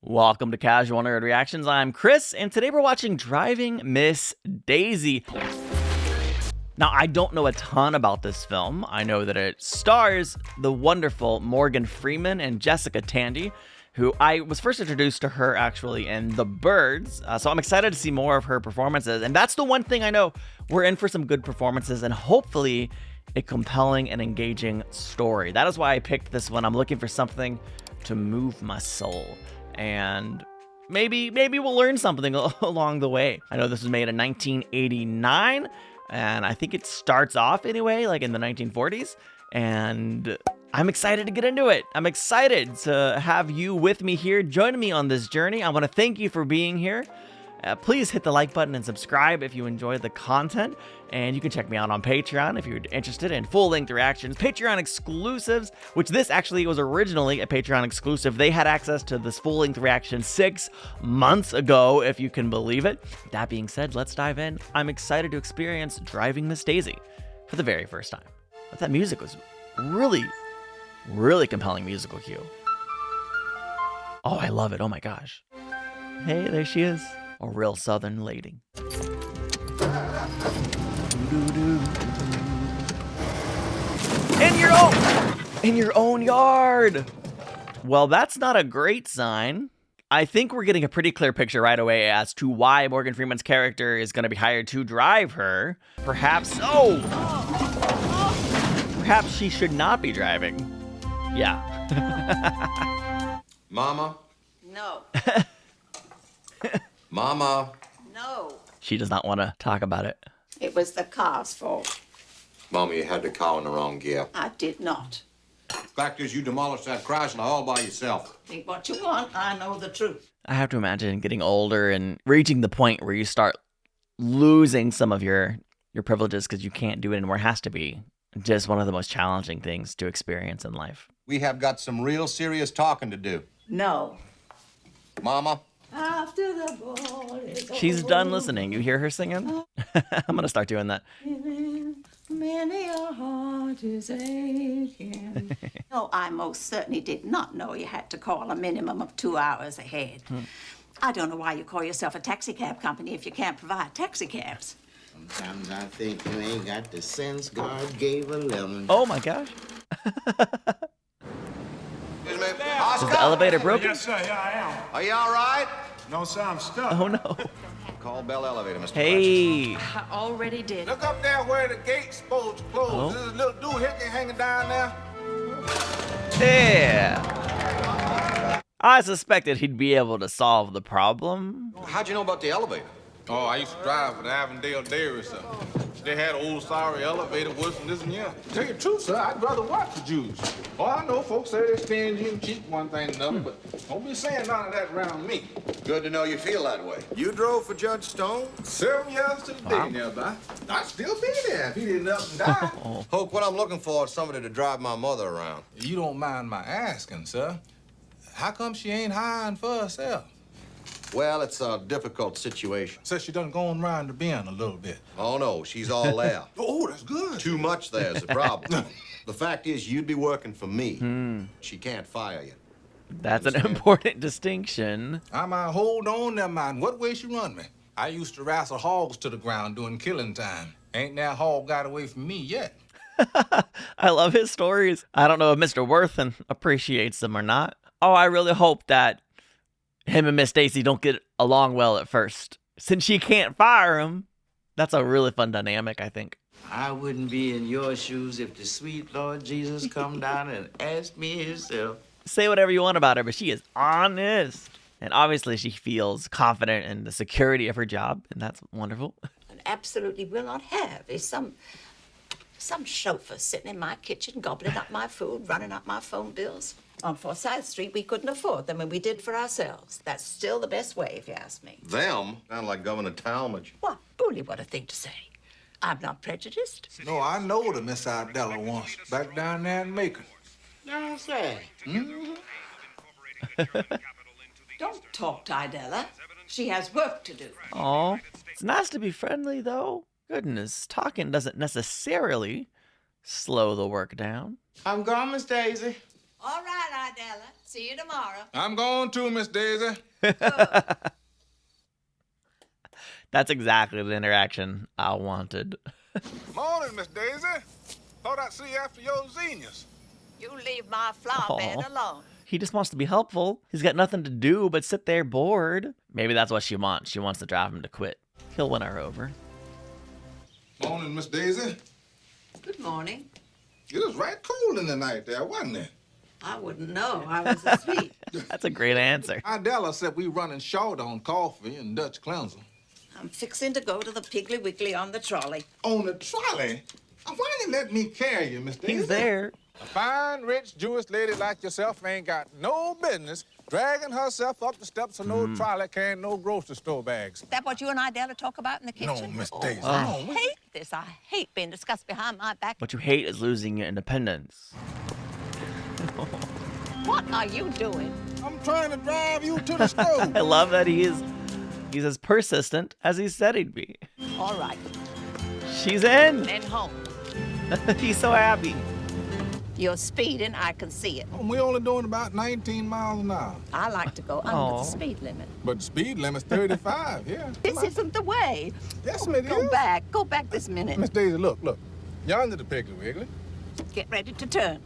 Welcome to Casual Nerd Reactions. I'm Chris, and today we're watching Driving Miss Daisy. Now, I don't know a ton about this film. I know that it stars the wonderful Morgan Freeman and Jessica Tandy, who I was first introduced to her actually in The Birds. So I'm excited to see more of her performances. And that's the one thing I know. We're in for some good performances and hopefully a compelling and engaging story. That is why I picked this one. I'm looking for something to move my soul. And maybe we'll learn something along the way. I know this was made in 1989, and I think it starts off anyway, like in the 1940s, and I'm excited to get into it. I'm excited to have you with me here, joining me on this journey. I want to thank you for being here. Please hit the like button and subscribe if you enjoyed the content. And you can check me out on Patreon if you're interested in full-length reactions, Patreon exclusives, which this actually was originally a Patreon exclusive. They had access to this full-length reaction 6 months ago, if you can believe it. That being said, let's dive in. I'm excited to experience Driving Miss Daisy for the very first time. But that music was really compelling musical cue. Oh, I love it. Oh my gosh. Hey, there she is. A real southern lady. In your own yard. Well, that's not a great sign. I think we're getting a pretty clear picture right away as to why Morgan Freeman's character is going to be hired to drive her. Perhaps she should not be driving. Yeah. Mama? No. Mama? No. She does not want to talk about it. It was the car's fault. Mama, you had the car in the wrong gear. I did not. Fact is, you demolished that Chrysler all by yourself. Think what you want. I know the truth. I have to imagine getting older and reaching the point where you start losing some of your privileges because you can't do it anymore. It has to be just one of the most challenging things to experience in life. We have got some real serious talking to do. No. Mama? After the ball is She's over, done listening. You hear her singing? I'm going to start doing that. many a heart is aching. No, I most certainly did not know you had to call a minimum of 2 hours ahead. I don't know why you call yourself a taxi cab company if you can't provide taxi cabs. Sometimes I think you ain't got the sense God gave a lemon. Oh my gosh. Excuse me. Is Oscar? the elevator broken? Yes, sir. Yeah, I am. Are you all right? No, sir. I'm stuck. Oh no. Call Bell Elevator, Mr. Hey. I already did. Look up there where the gate's supposed to close. Oh. There's a little dude hanging down there. Yeah. I suspected he'd be able to solve the problem. How'd you know about the elevator? Oh, I used to drive for the Avondale Dairy, sir. They had an old sorry elevator worse than this one here. Tell you the truth, sir, I'd rather watch the Jews. Oh, I know folks say they're stingy and cheap, one thing and another, but don't be saying none of that around me. Good to know you feel that way. You drove for Judge Stone? 7 years to the day nearby. I'd still be there if he didn't up and die. Hoke, what I'm looking for is somebody to drive my mother around. You don't mind my asking, sir. How come she ain't hiring for herself? Well, it's a difficult situation. Says she done gone round the bend a little bit. Oh, no, she's all there. Oh, that's good. Too much there's the problem. The fact is, you'd be working for me. She can't fire you. That's an important distinction. I might hold on there, man. What way she run me? I used to wrestle hogs to the ground during killing time. Ain't that hog got away from me yet. I love his stories. I don't know if Mr. Worthen appreciates them or not. Oh, I really hope that him and Miss Daisy don't get along well at first. Since she can't fire him, that's a really fun dynamic, I think. I wouldn't be in your shoes if the sweet Lord Jesus come down and asked me himself. Say whatever you want about her, but she is honest. And obviously she feels confident in the security of her job, and that's wonderful. And absolutely will not have is some chauffeur sitting in my kitchen, gobbling up my food, running up my phone bills. On Forsyth Street, we couldn't afford them, and we did for ourselves. That's still the best way, if you ask me. Them? Sound like Governor Talmadge. What? Bully, what a thing to say. I'm not prejudiced. No, I know the Miss Idella once, back down there in Macon. No, sir. Don't talk to Idella. She has work to do. Aw, it's nice to be friendly, though. Goodness, talking doesn't necessarily slow the work down. I'm gone, Miss Daisy. All right, Idella. See you tomorrow. I'm going too, Miss Daisy. That's exactly the interaction I wanted. Morning, Miss Daisy. Thought I'd see you after your zinnias. You leave my flower bed Aw. alone. He just wants to be helpful. He's got nothing to do but sit there bored. Maybe that's what she wants. She wants to drive him to quit. He'll win her over. Morning, Miss Daisy. Good morning. It was right cool in the night there, wasn't it? I wouldn't know. I was asleep. That's a great answer. Idella said we running short on coffee and Dutch cleanser. I'm fixing to go to the Piggly Wiggly on the trolley. On the trolley? Why didn't you let me carry you, Miss Daisy? He's there. A fine, rich Jewish lady like yourself ain't got no business dragging herself up the steps of no trolley carrying no grocery store bags. Is that what you and Idella talk about in the No, kitchen? Miss Daisy. I no. hate this. I hate being discussed behind my back. What you hate is losing your independence. What are you doing? I'm trying to drive you to the store. I love that he's as persistent as he said he'd be. All right, She's in. then home. He's so happy. You're speeding. I can see it. We only doing about 19 miles an hour. I like to go under Aw. the speed limit. But the speed limit's 35, yeah. This isn't the way. Yes, it Go is. back. Go back this minute. Miss Daisy, look. Yonder the Piggly Wiggly. Get ready to turn.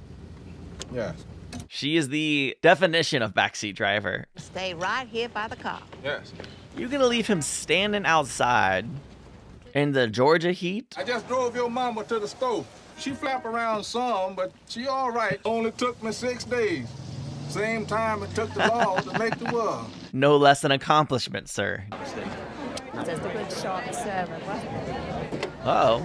Yes, She is the definition of backseat driver. Stay right here by the car. yes. You're gonna leave him standing outside in the Georgia heat? I just drove your mama to the store. She flap around some, but she all right. Only took me 6 days. Same time it took the law to make the world. No less an accomplishment, sir. Says the good short servant. Uh-oh.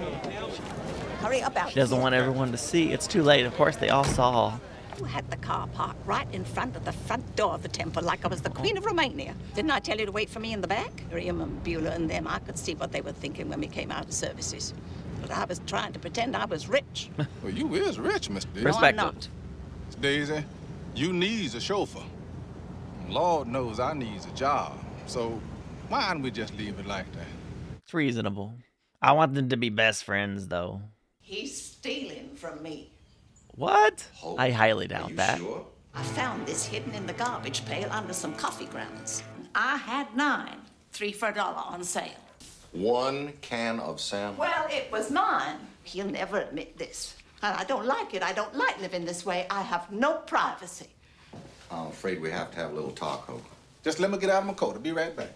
Hurry up out. She doesn't want everyone to see. It's too late. Of course, they all saw. You had the car parked right in front of the front door of the temple like I was the Queen of Romania. Didn't I tell you to wait for me in the back? Miriam and Beulah and them, I could see what they were thinking when we came out of services. But I was trying to pretend I was rich. Well, you is rich, Miss Daisy. No, I'm Perspective. not. Miss Daisy, you needs a chauffeur. Lord knows I needs a job. So why don't we just leave it like that? It's reasonable. I want them to be best friends, though. He's stealing from me. What? Hope, I highly Are doubt you that. sure? I found this hidden in the garbage pail under some coffee grounds. I had 9, 3 for $1 on sale. 1 can of Sam. Well, it was mine. He'll never admit this. And I don't like it. I don't like living this way. I have no privacy. I'm afraid we have to have a little talk, Hoke. Just let me get out of my coat. I'll be right back.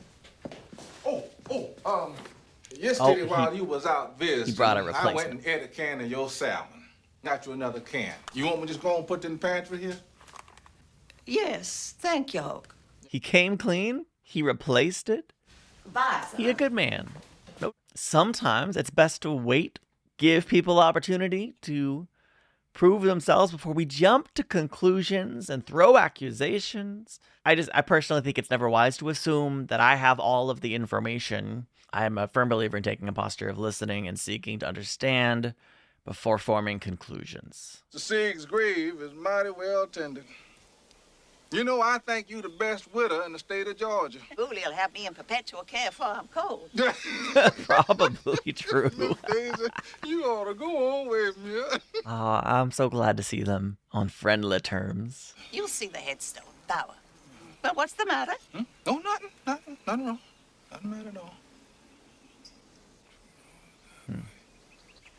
Yesterday he- while you was out visiting, brought a I went replacement. and ate a can of your salmon. Got you another can. You want me to just go and put it in the pantry here? Yes, thank you, Hoke. He came clean. He replaced it. Bye, son. He a good man. Nope. Sometimes it's best to wait, give people opportunity to prove themselves before we jump to conclusions and throw accusations. I personally think it's never wise to assume that I have all of the information. I am a firm believer in taking a posture of listening and seeking to understand before forming conclusions. The Sig's grave is mighty well tended. You know, I think you the best widow in the state of Georgia. Booley'll have me in perpetual care for I'm cold. Probably true. Miss Daisy, you ought to go on with me. Oh, I'm so glad to see them on friendly terms. You'll see the headstone, Bauer. Well, what's the matter? No, nothing wrong. Nothing matter at all.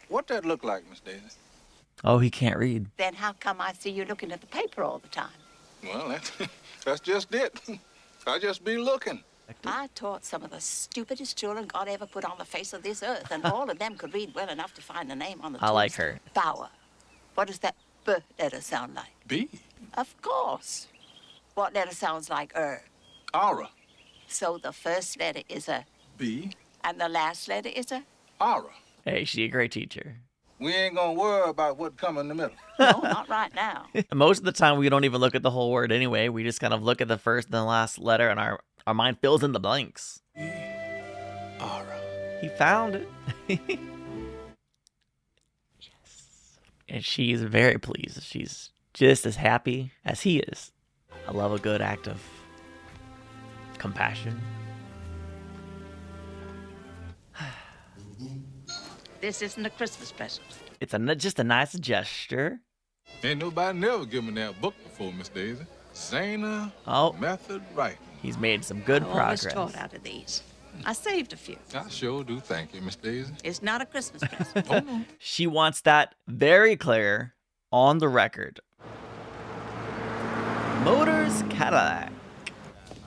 What that look like, Miss Daisy? Oh, he can't read. Then how come I see you looking at the paper all the time? Well, that's just it. I just be looking. I taught some of the stupidest children God ever put on the face of this earth, and all of them could read well enough to find the name on the I like tombstone. her. Bauer. What does that B letter sound like? B. Of course. What letter sounds like Aura. So the first letter is a, B. and the last letter is a? Aura. Hey, she a great teacher. We ain't gonna worry about what come in the middle. No, not right now. Most of the time, we don't even look at the whole word anyway. We just kind of look at the first and the last letter, and our mind fills in the blanks. Aura. He found it. Yes. And she's very pleased. She's just as happy as he is. I love a good act of compassion. This isn't a Christmas present. It's just a nice gesture. Ain't nobody never given me that book before, Miss Daisy. Zana Oh, Method Right. he's made some good I always progress. taught out of these. I saved a few. I sure do thank you, Miss Daisy. It's not a Christmas present. Oh, no. She wants that very clear on the record. Motors Cadillac.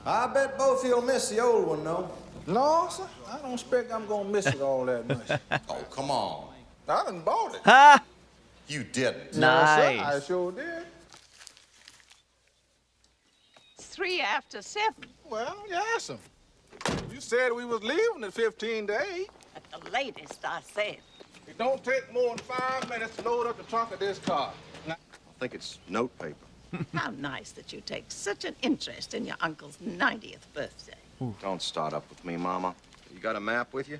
I bet both of you'll miss the old one, though. No, sir. I don't expect I'm gonna miss it all that much. Oh, come on. I done bought it. Ha! You didn't. Nice. Yes, sir. I sure did. It's 3 after 7. Well, you asked him. You said we was leaving at 15 to 8. At the latest, I said. It don't take more than 5 minutes to load up the trunk of this car. Now, I think it's notepaper. How nice that you take such an interest in your uncle's 90th birthday. Don't start up with me, Mama. You got a map with you?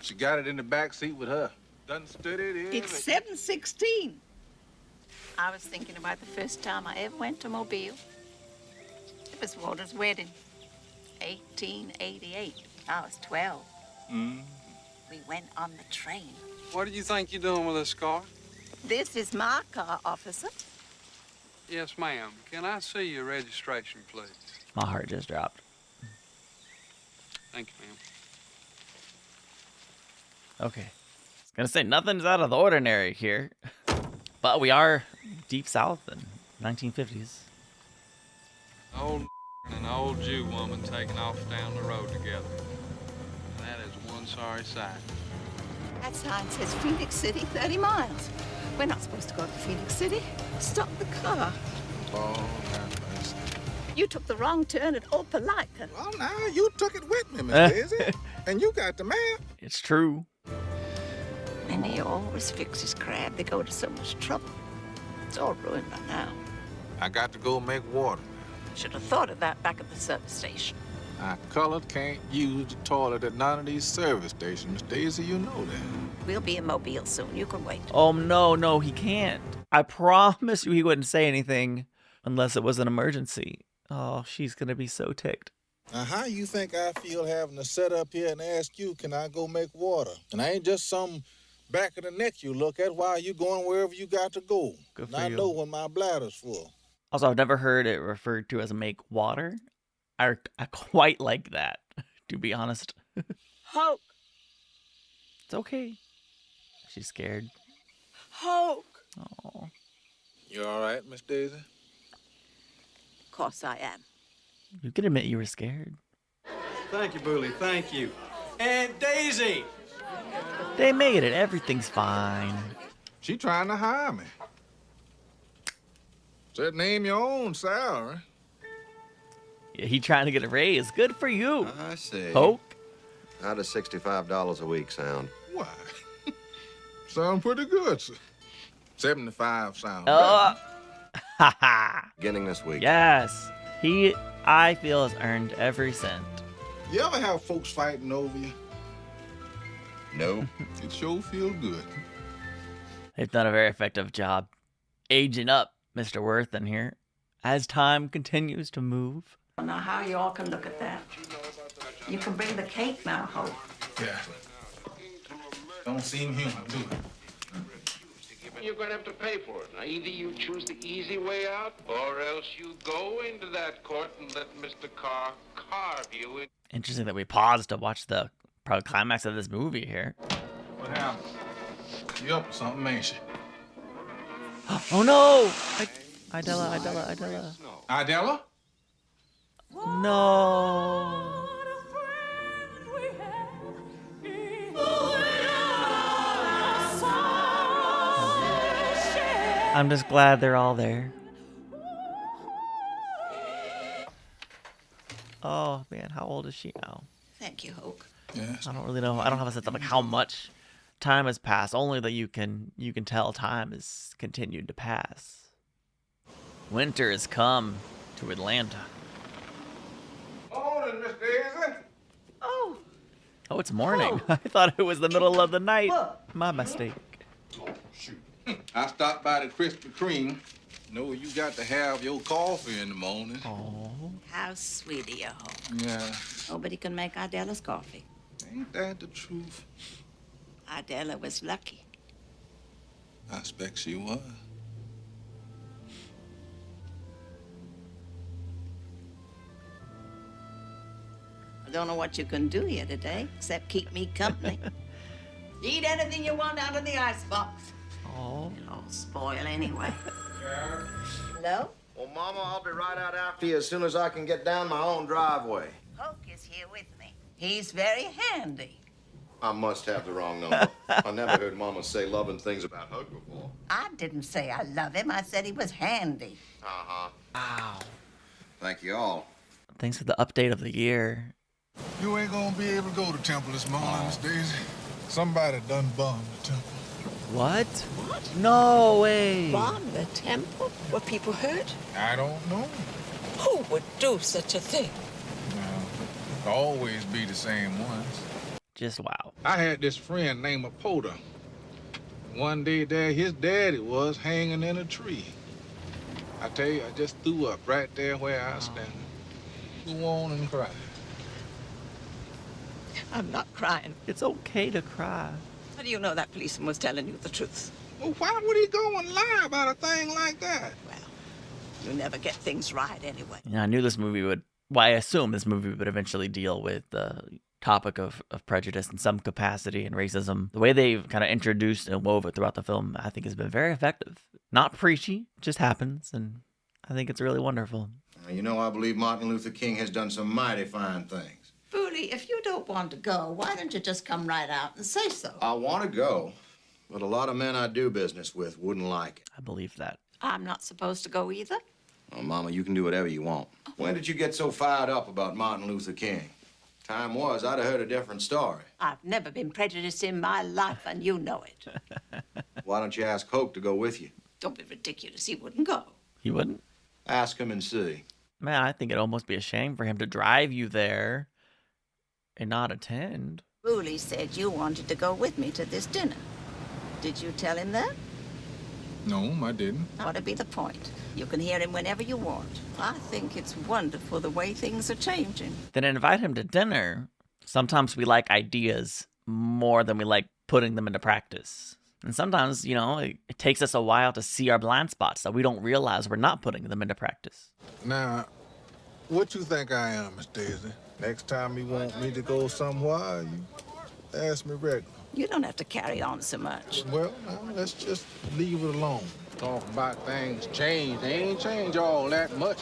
she got it in the back seat with her. Done studied it. It's 7:16. I was thinking about the first time I ever went to Mobile. It was Walter's wedding, 1888. I was 12. We went on the train. What do you think you're doing with this car? This is my car, officer. Yes, ma'am. Can I see your registration, please? My heart just dropped. Thank you, ma'am. Okay. I was gonna say nothing's out of the ordinary here. But we are deep south in 1950s. Old and an old Jew woman taking off down the road together. And that is one sorry sight. That sign says Phoenix City, 30 miles. We're not supposed to go to Phoenix City. Stop the car. Oh, my mercy. You took the wrong turn at Opelika. Well, now, you took it with me, Miss Daisy. And you got the map. It's true. And he always fixes crab. They go to so much trouble. It's all ruined by now. I got to go make water. Should have thought of that back at the service station. I colored can't use the toilet at none of these service stations, Miss Daisy. You know that. We'll be in Mobile soon. You can wait. Oh, no, he can't. I promise you he wouldn't say anything unless it was an emergency. Oh, she's gonna be so ticked. Now, how you think I feel having to sit up here and ask you, can I go make water? And I ain't just some back of the neck you look at while you going wherever you got to go. Good And for I you. know when my bladder's full. Also, I've never heard it referred to as make water. I quite like that, to be honest. Hoke! It's okay. She's scared. Hoke! Oh, You all right, Miss Daisy? Of course I am. you could admit you were scared. Thank you, Booley. Thank you. And Daisy! They made it. Everything's fine. She trying to hire me. Said name your own salary. Yeah, he trying to get a raise. Good for you, I see. Hoke. How does $65 a week sound? Why? Sound pretty good, sir. 75 sound Ha ha. Beginning this week. Yes, he, I feel, has earned every cent. better. You ever have folks fighting over you? No. It sure feel good. They've done a very effective job aging up Mr. Worth in here as time continues to move. Now, how you all can look at that. You can bring the cake now, Hope. Yeah. Don't seem human, do it? You're going to have to pay for it. Now, either you choose the easy way out, or else you go into that court and let Mr. Carr carve you in. Interesting that we paused to watch the probably climax of this movie here. What happened? You up to something, ain't you? Oh no! Idella. Idella? No. I'm just glad they're all there. Oh man, how old is she now? Thank you, Hoke. Yes. I don't really know. I don't have a sense of like how much time has passed. Only that you can tell time has continued to pass. Winter has come to Atlanta. Morning, Miss Daisy. Oh, Oh, it's morning. I thought it was the middle of the night. My mistake. Shoot. I stopped by the Krispy Kreme. Know you got to have your coffee in the morning. Oh. how sweet of you, Hope. Yeah. Nobody can make Idella's coffee. Ain't that the truth? Idella was lucky. I expect she was. I don't know what you can do here today, except keep me company. Eat anything you want out of the icebox. Oh. It'll all spoil anyway. Hello? Well, Mama, I'll be right out after you as soon as I can get down my own driveway. Hoke is here with me. He's very handy. I must have the wrong number. I never heard Mama say loving things about Hoke before. I didn't say I love him. I said he was handy. Uh-huh. Wow. Thank you all. Thanks for the update of the year. You ain't gonna be able to go to temple this morning, Miss Daisy. Somebody done bombed the temple. What? What? No way. Bomb the temple? Were people hurt? I don't know. Who would do such a thing? No, always be the same ones. Just wow. I had this friend named Porter. One day there, his daddy was hanging in a tree. I tell you, I just threw up right there where I was standing. Go on and cry. I'm not crying. It's okay to cry. How do you know that policeman was telling you the truth? Well, why would he go and lie about a thing like that? Well, you never get things right anyway. Yeah, I knew this movie would. Well, I assume this movie would eventually deal with the topic of prejudice in some capacity and racism. The way they've kind of introduced and wove it throughout the film, I think, has been very effective. Not preachy, just happens, and I think it's really wonderful. You know, I believe Martin Luther King has done some mighty fine things. Booley, if you don't want to go, why don't you just come right out and say so? I want to go, but a lot of men I do business with wouldn't like it. I believe that. I'm not supposed to go either. Well, Mama, you can do whatever you want. When did you get so fired up about Martin Luther King? Time was, I'd have heard a different story. I've never been prejudiced in my life, and you know it. Why don't you ask Hoke to go with you? Don't be ridiculous. He wouldn't go. He wouldn't? Ask him and see. Man, I think it'd almost be a shame for him to drive you there and not attend. Booley said you wanted to go with me to this dinner. Did you tell him that? No, I didn't. What'd be the point? You can hear him whenever you want. I think it's wonderful the way things are changing. Then invite him to dinner. Sometimes we like ideas more than we like putting them into practice. And sometimes, you know, it takes us a while to see our blind spots that we don't realize we're not putting them into practice. Now, what you think I am, Miss Daisy? Next time you want me to go somewhere, you ask me regular. You don't have to carry on so much. Well, now, let's just leave it alone. Talk about things change. They ain't changed all that much.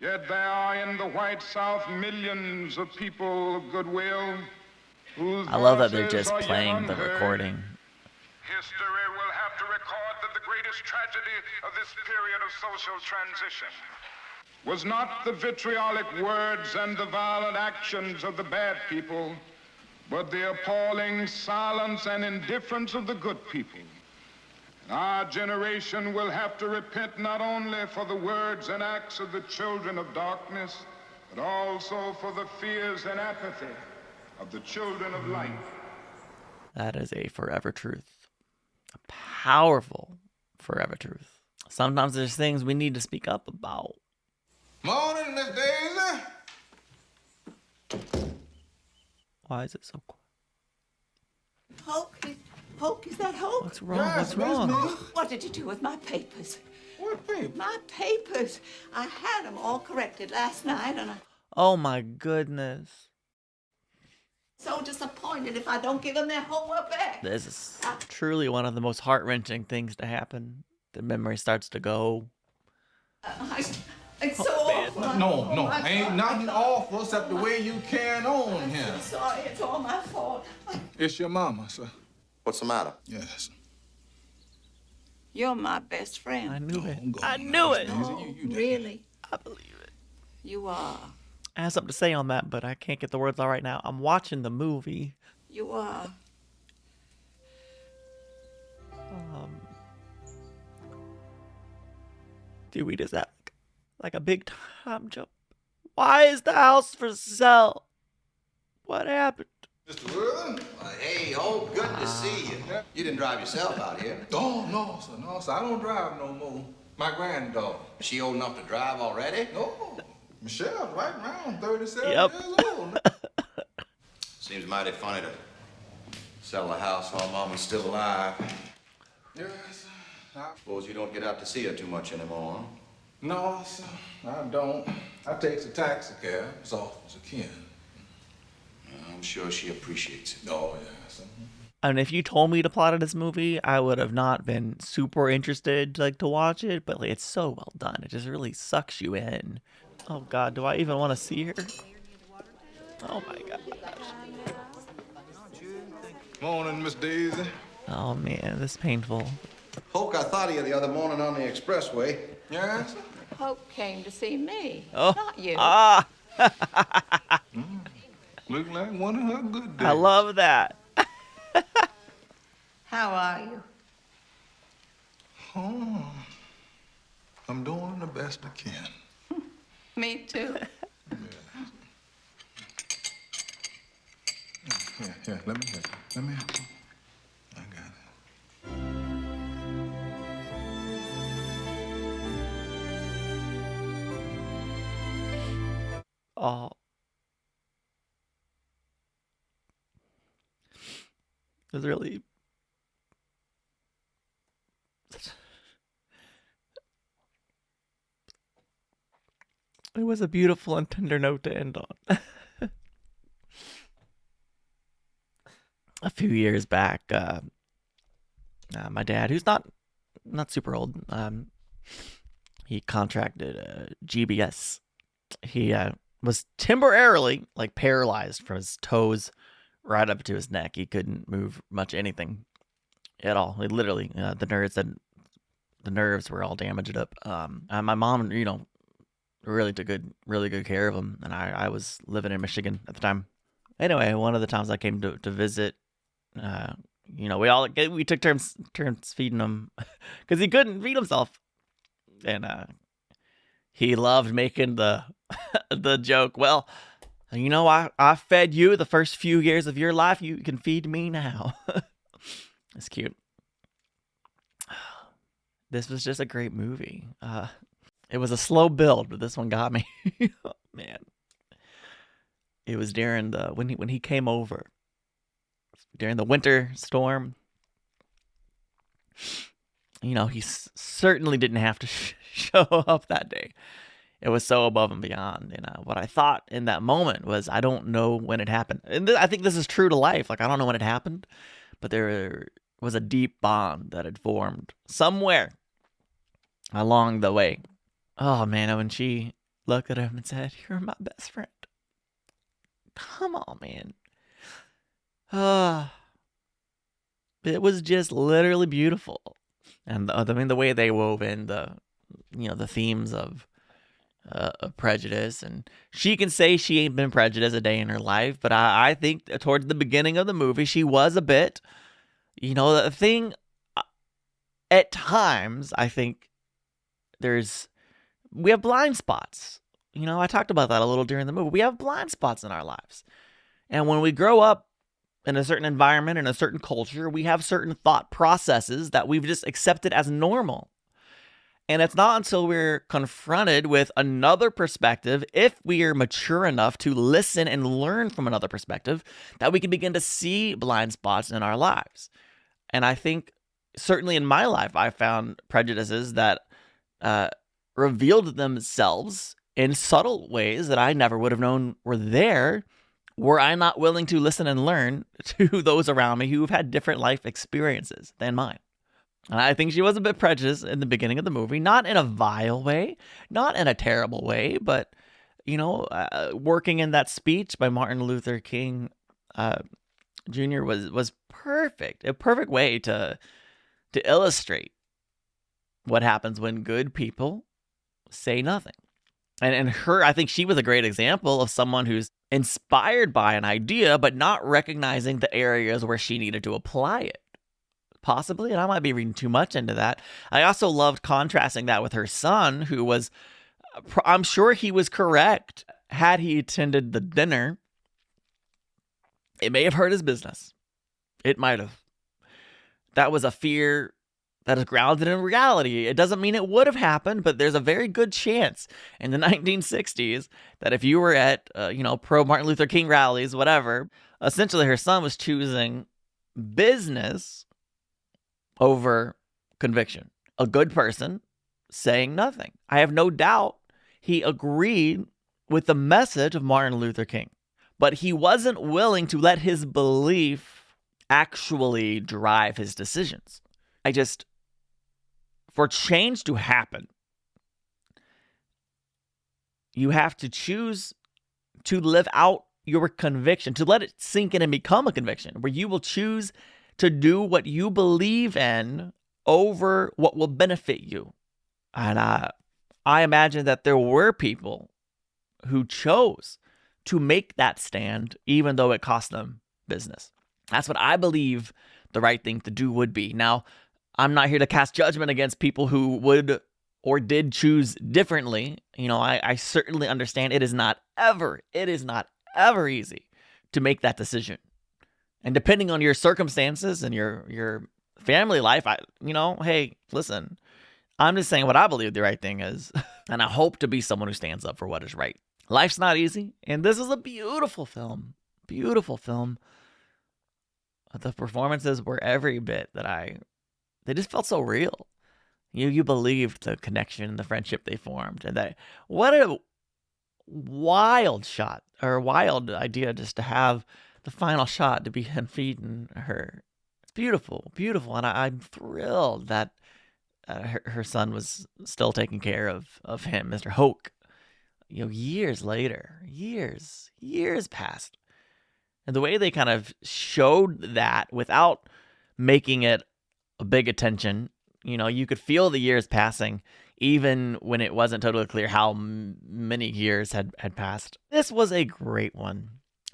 Yet there are in the white South millions of people of goodwill whose I love that they're voices just are yet playing the unheard. recording. History will have to record that the greatest tragedy of this period of social transition was not the vitriolic words and the violent actions of the bad people, but the appalling silence and indifference of the good people. Our generation will have to repent not only for the words and acts of the children of darkness, but also for the fears and apathy of the children of light. That is a forever truth. A powerful forever truth. Sometimes there's things we need to speak up about. Morning, Miss Daisy. Why is it so quiet? Hoke, is that Hoke? What's wrong? Yes, What's Miss wrong? Me. What did you do with my papers? What paper? My papers. I had them all corrected last night, and I'm Oh my goodness. so disappointed if I don't give them their homework back. This is truly one of the most heart-wrenching things to happen. The memory starts to go. It's so awful. No, my ain't God. nothing awful except the way you carrying on I'm here. so sorry. It's all my fault. It's your mama, sir. What's the matter? Yes. You're my best friend. I knew it. Don't go I now, knew Miss it. Daisy. Oh, You really? I believe it. You are. I have something to say on that, but I can't get the words out right now. I'm watching the movie. You are. Dude, is that like a big time jump? Why is the house for sale? What happened? Mr. Worthing? Hey, Hope, good to see you. You didn't drive yourself out here. Oh, no, sir. I don't drive no more. My granddaughter. Is she old enough to drive already? No. Michelle's right around 37 Yep. years old. Seems mighty funny to sell the house while Mama's still alive. Yes. Suppose you don't get out to see her too much anymore, huh? No, sir. I don't. I takes a taxi cab, as often as I can. I'm sure she appreciates it. Oh, yes. And if you told me the plot of this movie, I would have not been super interested to watch it, but it's so well done. It just really sucks you in. Oh God, do I even want to see her? Oh my gosh. Morning, Miss Daisy. Oh man, this is painful. Hoke, I thought of you the other morning on the expressway. Yes? Hope came to see me, Oh. not you. Ah, Look like one of her good days. I love that. How are you? Oh, I'm doing the best I can. Me too. Here, let me help you. I got it. Oh. It was really... It was a beautiful and tender note to end on. A few years back, my dad, who's not super old, he contracted GBS. He was temporarily paralyzed from his toes right up to his neck. He couldn't move much anything at all. He literally, the nerves were all damaged up. And my mom, really took really good care of him. And I was living in Michigan at the time. Anyway, one of the times I came to visit, we took turns feeding him because he couldn't feed himself, and he loved making the the joke. Well, I fed you the first few years of your life. You can feed me now. It's cute. This was just a great movie. It was a slow build, but this one got me. Oh, man. It was during when he came over during the winter storm. He certainly didn't have to show up that day. It was so above and beyond. What I thought in that moment was, I don't know when it happened. And I think this is true to life. I don't know when it happened, but there was a deep bond that had formed somewhere along the way. Oh man, when she looked at him and said, "You're my best friend." Come on, man. It was just literally beautiful. And the way they wove in the themes of prejudice, and she can say she ain't been prejudiced a day in her life, but I think towards the beginning of the movie, she was a bit, the thing at times, I think we have blind spots. I talked about that a little during the movie. We have blind spots in our lives. And when we grow up in a certain environment, in a certain culture, we have certain thought processes that we've just accepted as normal. And it's not until we're confronted with another perspective, if we are mature enough to listen and learn from another perspective, that we can begin to see blind spots in our lives. And I think, certainly in my life, I found prejudices that revealed themselves in subtle ways that I never would have known were there, were I not willing to listen and learn to those around me who've had different life experiences than mine. And I think she was a bit prejudiced in the beginning of the movie, not in a vile way, not in a terrible way, but, working in that speech by Martin Luther King Jr. was perfect, a perfect way to illustrate what happens when good people say nothing. And I think she was a great example of someone who's inspired by an idea, but not recognizing the areas where she needed to apply it. Possibly, and I might be reading too much into that. I also loved contrasting that with her son, who was, I'm sure he was correct. Had he attended the dinner, it may have hurt his business. It might have. That was a fear that is grounded in reality. It doesn't mean it would have happened, but there's a very good chance in the 1960s that if you were at, pro Martin Luther King rallies, whatever, essentially her son was choosing business over conviction. A good person saying nothing. I have no doubt he agreed with the message of Martin Luther King, but he wasn't willing to let his belief actually drive his decisions. For change to happen, you have to choose to live out your conviction, to let it sink in and become a conviction, where you will choose to do what you believe in over what will benefit you. And I imagine that there were people who chose to make that stand, even though it cost them business. That's what I believe the right thing to do would be. Now, I'm not here to cast judgment against people who would or did choose differently. You know, I certainly understand it is not ever easy to make that decision. And depending on your circumstances and your family life, hey, listen, I'm just saying what I believe the right thing is. And I hope to be someone who stands up for what is right. Life's not easy. And this is a beautiful film. Beautiful film. The performances were every bit they just felt so real. You believed the connection and the friendship they formed. And what a wild shot, or wild idea, just to have the final shot to be him feeding her. It's beautiful, beautiful. And I'm thrilled that her son was still taking care of him, Mr. Hoke. Years later, years passed. And the way they kind of showed that without making it a big attention, you could feel the years passing, even when it wasn't totally clear how many years had passed. This was a great one.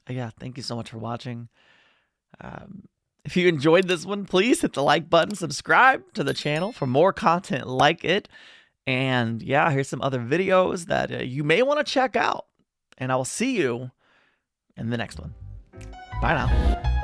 Yeah, thank you so much for watching. If you enjoyed this one, please hit the like button, subscribe to the channel for more content like it. And yeah, here's some other videos that you may want to check out. And I will see you in the next one. Bye now.